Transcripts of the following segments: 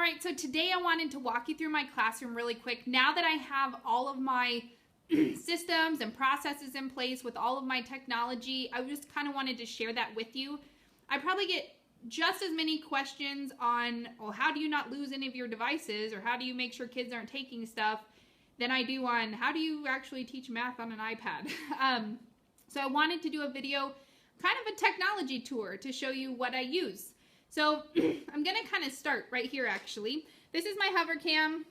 right, so today I wanted to walk you through my classroom really quick. Now that I have all of my systems and processes in place with all of my technology, I just kind of wanted to share that with you. I probably get just as many questions on, well, how do you not lose any of your devices, or how do you make sure kids aren't taking stuff, than I do on how do you actually teach math on an iPad. So I wanted to do a video, kind of a technology tour, to show you what I use. So I'm going to kind of start right here actually. This is my Hovercam.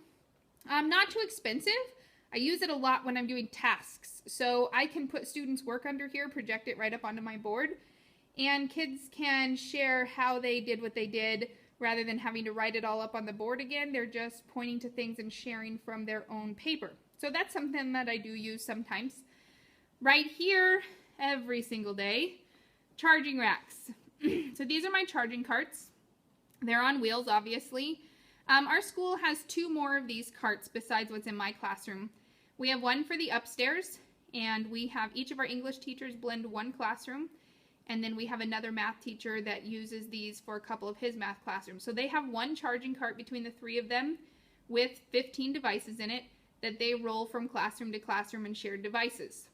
Not too expensive. I use it a lot when I'm doing tasks. So I can put students' work under here, project it right up onto my board, and kids can share how they did what they did rather than having to write it all up on the board again. They're just pointing to things and sharing from their own paper. So that's something that I do use sometimes. Right here, every single day, charging racks. So these are my charging carts. They're on wheels, obviously. Our school has two more of these carts besides what's in my classroom. We have one for the upstairs, and we have each of our English teachers blend one classroom, and then we have another math teacher that uses these for a couple of his math classrooms. So they have one charging cart between the three of them with 15 devices in it that they roll from classroom to classroom and shared devices.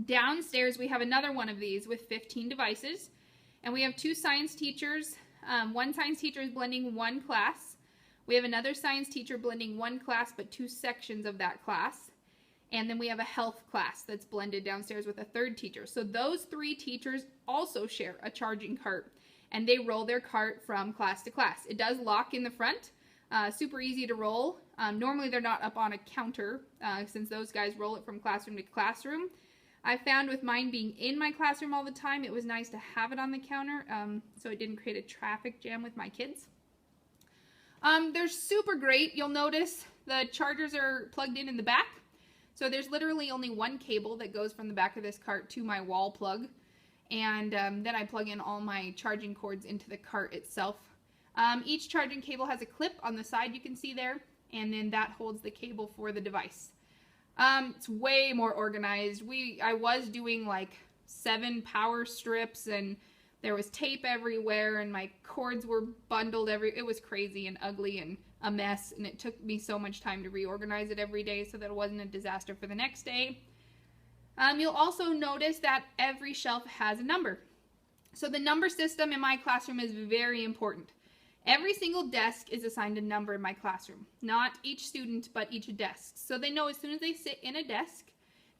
Downstairs we have another one of these with 15 devices, and we have two science teachers. One science teacher is blending one class. We have another science teacher blending one class but two sections of that class. And then we have a health class that's blended downstairs with a third teacher. So those three teachers also share a charging cart, and they roll their cart from class to class. It does lock in the front, super easy to roll. Normally they're not up on a counter since those guys roll it from classroom to classroom. I found with mine being in my classroom all the time, it was nice to have it on the counter so it didn't create a traffic jam with my kids. They're super great. You'll notice the chargers are plugged in the back. So there's literally only one cable that goes from the back of this cart to my wall plug. And then I plug in all my charging cords into the cart itself. Each charging cable has a clip on the side you can see there, and then that holds the cable for the device. It's way more organized. I was doing like 7 power strips, and there was tape everywhere, and my cords were bundled it was crazy and ugly and a mess, and it took me so much time to reorganize it every day so that it wasn't a disaster for the next day. You'll also notice that every shelf has a number. So the number system in my classroom is very important. Every single desk is assigned a number in my classroom. Not each student, but each desk. So they know as soon as they sit in a desk,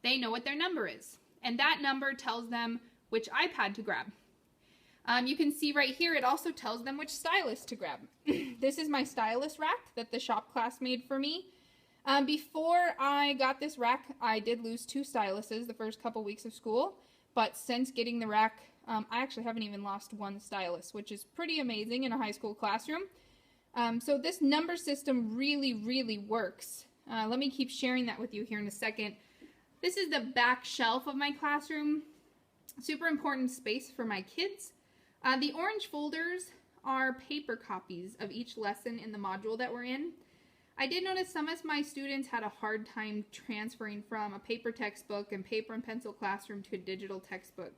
they know what their number is. And that number tells them which iPad to grab. You can see right here, it also tells them which stylus to grab. This is my stylus rack that the shop class made for me. Before I got this rack, I did lose 2 styluses the first couple weeks of school. But since getting the rack, I actually haven't even lost 1 stylus, which is pretty amazing in a high school classroom. So this number system really, really works. Let me keep sharing that with you here in a second. This is the back shelf of my classroom. Super important space for my kids. The orange folders are paper copies of each lesson in the module that we're in. I did notice some of my students had a hard time transferring from a paper textbook and paper and pencil classroom to a digital textbook.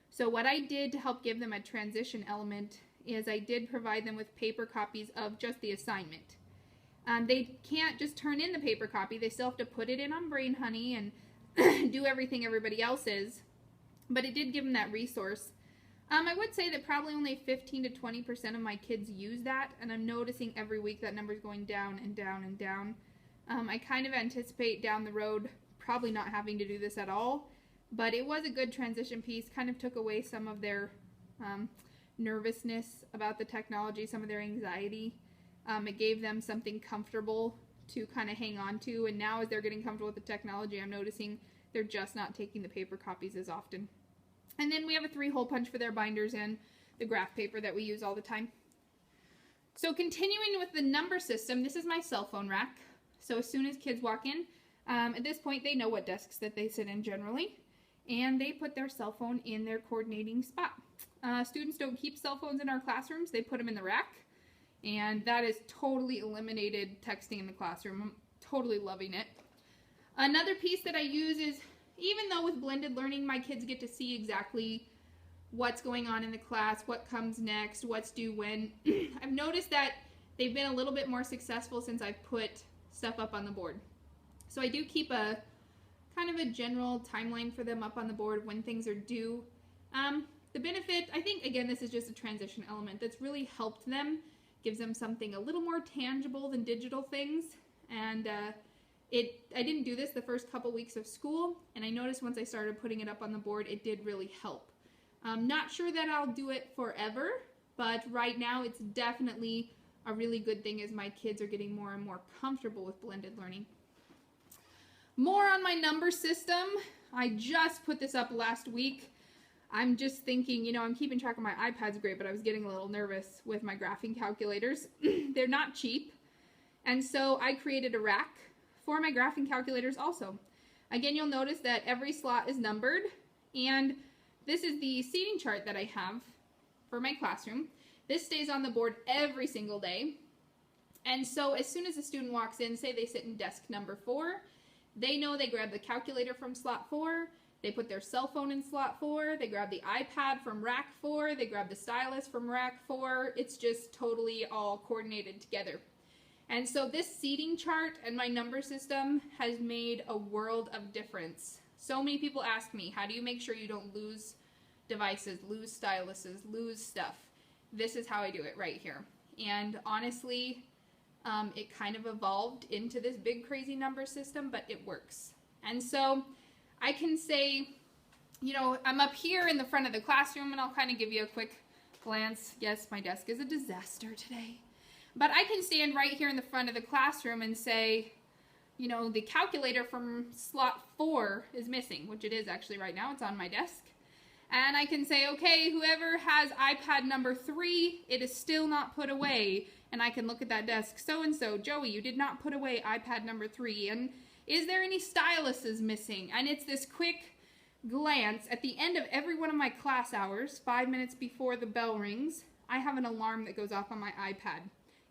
So what I did to help give them a transition element is I did provide them with paper copies of just the assignment. They can't just turn in the paper copy. They still have to put it in on Brain Honey and do everything everybody else is. But it did give them that resource. I would say that probably only 15 to 20% of my kids use that, and I'm noticing every week that number is going down and down and down. I kind of anticipate down the road probably not having to do this at all, but it was a good transition piece, kind of took away some of their nervousness about the technology, some of their anxiety. It gave them something comfortable to kind of hang on to, and now as they're getting comfortable with the technology, I'm noticing they're just not taking the paper copies as often. And then we have a 3-hole punch for their binders and the graph paper that we use all the time. So continuing with the number system, this is my cell phone rack. So as soon as kids walk in, at this point they know what desks that they sit in generally, and they put their cell phone in their coordinating spot. Students don't keep cell phones in our classrooms, they put them in the rack, and that has totally eliminated texting in the classroom. I'm totally loving it. Another piece that I use is, even though with blended learning my kids get to see exactly what's going on in the class, what comes next, what's due when, I've noticed that they've been a little bit more successful since I've put stuff up on the board. So I do keep a kind of a general timeline for them up on the board when things are due. The benefit, I think, again, this is just a transition element that's really helped them, gives them something a little more tangible than digital things. And I didn't do this the first couple weeks of school, and I noticed once I started putting it up on the board, it did really help. I'm not sure that I'll do it forever, but right now it's definitely a really good thing as my kids are getting more and more comfortable with blended learning. More on my number system. I just put this up last week. I'm just thinking, you know, I'm keeping track of my iPad's great, but I was getting a little nervous with my graphing calculators. They're not cheap. And so I created a rack for my graphing calculators also. Again, you'll notice that every slot is numbered, and this is the seating chart that I have for my classroom. This stays on the board every single day. And so as soon as a student walks in, say they sit in desk number 4, they know they grab the calculator from slot 4, they put their cell phone in slot 4, they grab the iPad from rack 4, they grab the stylus from rack 4. It's just totally all coordinated together. And so this seating chart and my number system has made a world of difference. So many people ask me, how do you make sure you don't lose devices, lose styluses, lose stuff? This is how I do it right here. And honestly, it kind of evolved into this big crazy number system, but it works. And so I can say, you know, I'm up here in the front of the classroom, and I'll kind of give you a quick glance. Yes, my desk is a disaster today. But I can stand right here in the front of the classroom and say, you know, the calculator from slot 4 is missing, which it is actually right now. It's on my desk. And I can say, okay, whoever has iPad number 3, it is still not put away. And I can look at that desk, so-and-so, Joey, you did not put away iPad number 3. And is there any styluses missing? And it's this quick glance. At the end of every one of my class hours, 5 minutes before the bell rings, I have an alarm that goes off on my iPad.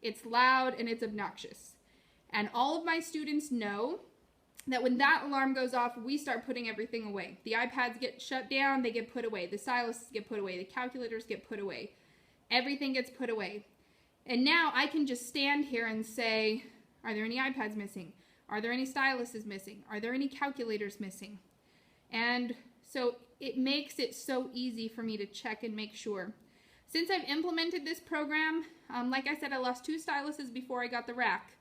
It's loud and it's obnoxious. And all of my students know that when that alarm goes off, we start putting everything away. The iPads get shut down, they get put away. The styluses get put away. The calculators get put away. Everything gets put away. And now I can just stand here and say, are there any iPads missing? Are there any styluses missing? Are there any calculators missing? And so it makes it so easy for me to check and make sure. Since I've implemented this program, like I said, I lost 2 styluses before I got the rack.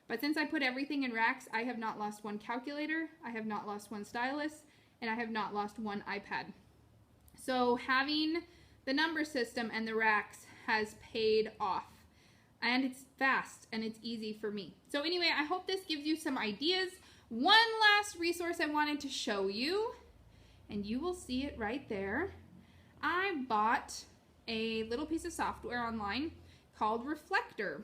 But since I put everything in racks, I have not lost 1 calculator, I have not lost 1 stylus, and I have not lost 1 iPad. So having the number system and the racks has paid off. And it's fast and it's easy for me. So anyway, I hope this gives you some ideas. One last resource I wanted to show you, and you will see it right there. I bought a little piece of software online called Reflector.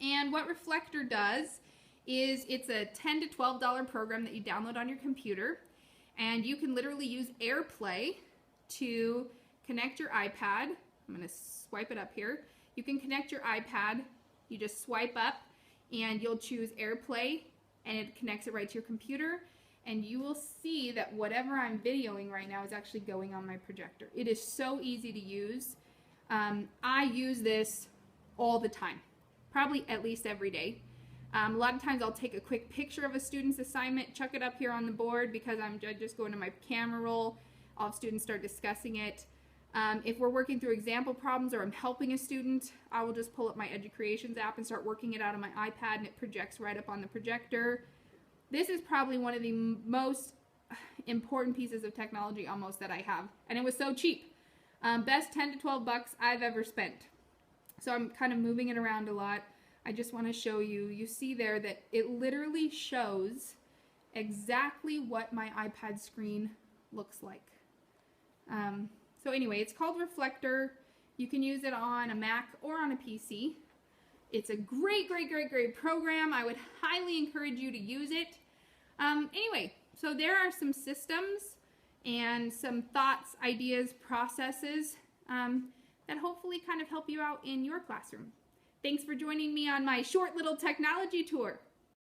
And what Reflector does is it's a $10 to $12 program that you download on your computer, and you can literally use AirPlay to connect your iPad. I'm going to swipe it up here. You can connect your iPad, you just swipe up, and you'll choose AirPlay, and it connects it right to your computer, and you will see that whatever I'm videoing right now is actually going on my projector. It is so easy to use. I use this all the time, probably at least every day. A lot of times I'll take a quick picture of a student's assignment, chuck it up here on the board because I just go into my camera roll. I'll have students start discussing it. If we're working through example problems or I'm helping a student, I will just pull up my EduCreations app and start working it out on my iPad, and it projects right up on the projector. This is probably one of the most important pieces of technology almost that I have, and it was so cheap. Best 10 to 12 bucks I've ever spent. So I'm kind of moving it around a lot. I just want to show you, you see there that it literally shows exactly what my iPad screen looks like. So anyway, it's called Reflector. You can use it on a Mac or on a PC. It's a great program. I would highly encourage you to use it. Anyway, so there are some systems and some thoughts, ideas, processes that hopefully kind of help you out in your classroom. Thanks for joining me on my short little technology tour.